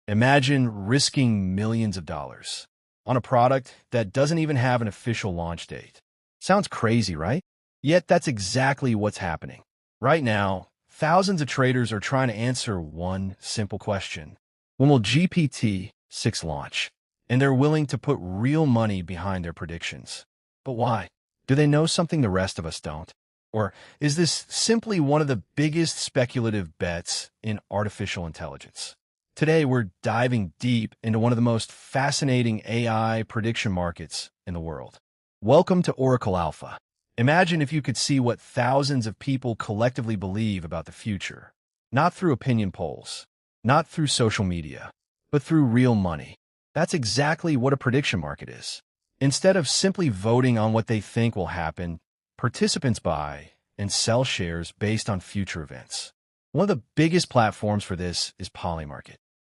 Imagine risking millions of dollars on a product that doesn't even have an official launch date. Sounds crazy, right? Yet that's exactly what's happening. Right now, thousands of traders are trying to answer one simple question. When will GPT-6 launch? And they're willing to put real money behind their predictions. But why? Do they know something the rest of us don't? Or is this simply one of the biggest speculative bets in artificial intelligence? Today, we're diving deep into one of the most fascinating AI prediction markets in the world. Welcome to Oracle Alpha. Imagine if you could see what thousands of people collectively believe about the future, not through opinion polls, not through social media, but through real money. That's exactly what a prediction market is. Instead of simply voting on what they think will happen, participants buy and sell shares based on future events. One of the biggest platforms for this is Polymarket.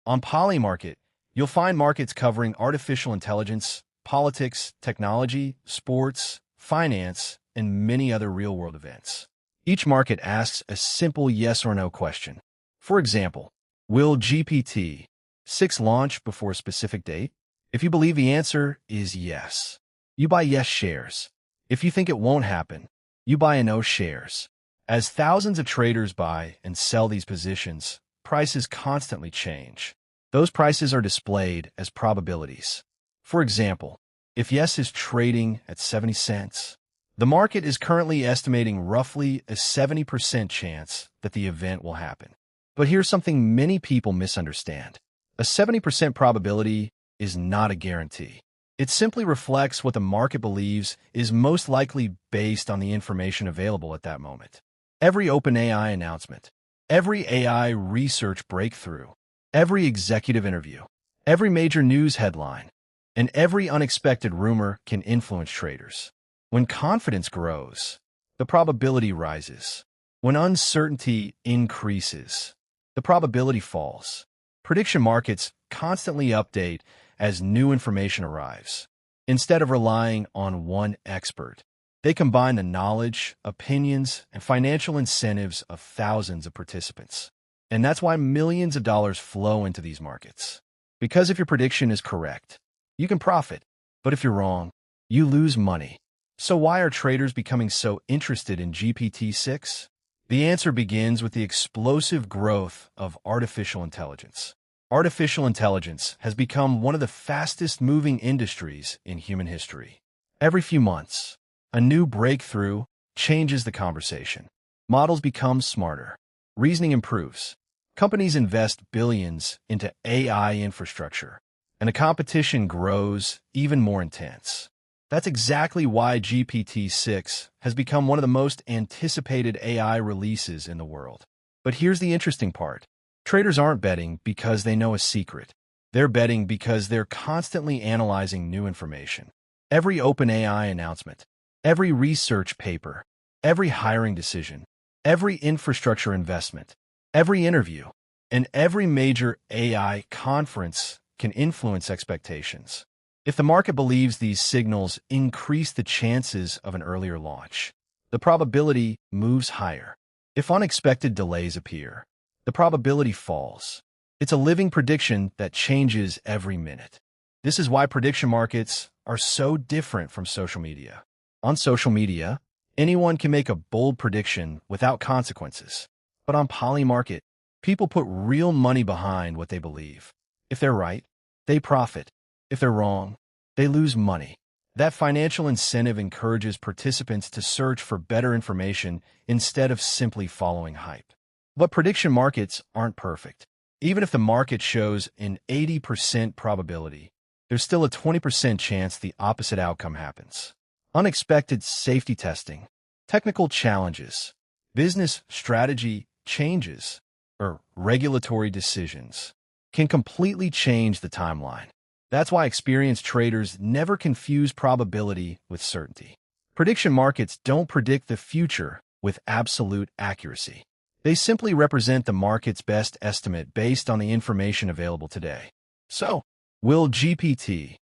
On Polymarket, you'll find markets covering artificial intelligence, politics, technology, sports, finance, and many other real-world events. Each market asks a simple yes or no question. For example, will GPT-6 launch before a specific date? If you believe the answer is yes, you buy yes shares. If you think it won't happen, you buy no shares. As thousands of traders buy and sell these positions, prices constantly change. Those prices are displayed as probabilities. For example, if yes is trading at 70 cents, the market is currently estimating roughly a 70% chance that the event will happen. But here's something many people misunderstand. A 70% probability is not a guarantee. It simply reflects what the market believes is most likely based on the information available at that moment. Every OpenAI announcement, every AI research breakthrough, every executive interview, every major news headline, and every unexpected rumor can influence traders. When confidence grows, the probability rises. When uncertainty increases, the probability falls. Prediction markets constantly update as new information arrives. Instead of relying on one expert, they combine the knowledge, opinions, and financial incentives of thousands of participants. And that's why millions of dollars flow into these markets. Because if your prediction is correct, you can profit. But if you're wrong, you lose money. So why are traders becoming so interested in GPT-6? The answer begins with the explosive growth of artificial intelligence. Artificial intelligence has become one of the fastest-moving industries in human history. Every few months, a new breakthrough changes the conversation. Models become smarter. Reasoning improves. Companies invest billions into AI infrastructure, and the competition grows even more intense. That's exactly why GPT-6 has become one of the most anticipated AI releases in the world. But here's the interesting part. Traders aren't betting because they know a secret. They're betting because they're constantly analyzing new information. Every OpenAI announcement, every research paper, every hiring decision, every infrastructure investment, every interview, and every major AI conference can influence expectations. If the market believes these signals increase the chances of an earlier launch, the probability moves higher. If unexpected delays appear, the probability falls. It's a living prediction that changes every minute. This is why prediction markets are so different from social media. On social media, anyone can make a bold prediction without consequences. But on Polymarket, people put real money behind what they believe. If they're right, they profit. If they're wrong, they lose money. That financial incentive encourages participants to search for better information instead of simply following hype. But prediction markets aren't perfect. Even if the market shows an 80% probability, there's still a 20% chance the opposite outcome happens. Unexpected safety testing, technical challenges, business strategy changes, or regulatory decisions can completely change the timeline. That's why experienced traders never confuse probability with certainty. Prediction markets don't predict the future with absolute accuracy. They simply represent the market's best estimate based on the information available today. So, will GPT-6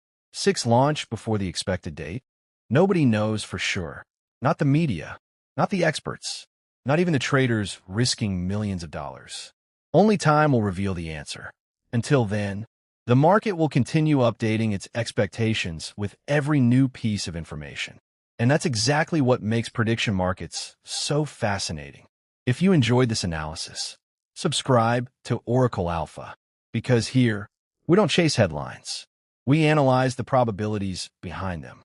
launch before the expected date? Nobody knows for sure. Not the media, not the experts, not even the traders risking millions of dollars. Only time will reveal the answer. Until then, the market will continue updating its expectations with every new piece of information. And that's exactly what makes prediction markets so fascinating. If you enjoyed this analysis, subscribe to Oracle Alpha, because here, we don't chase headlines. We analyze the probabilities behind them.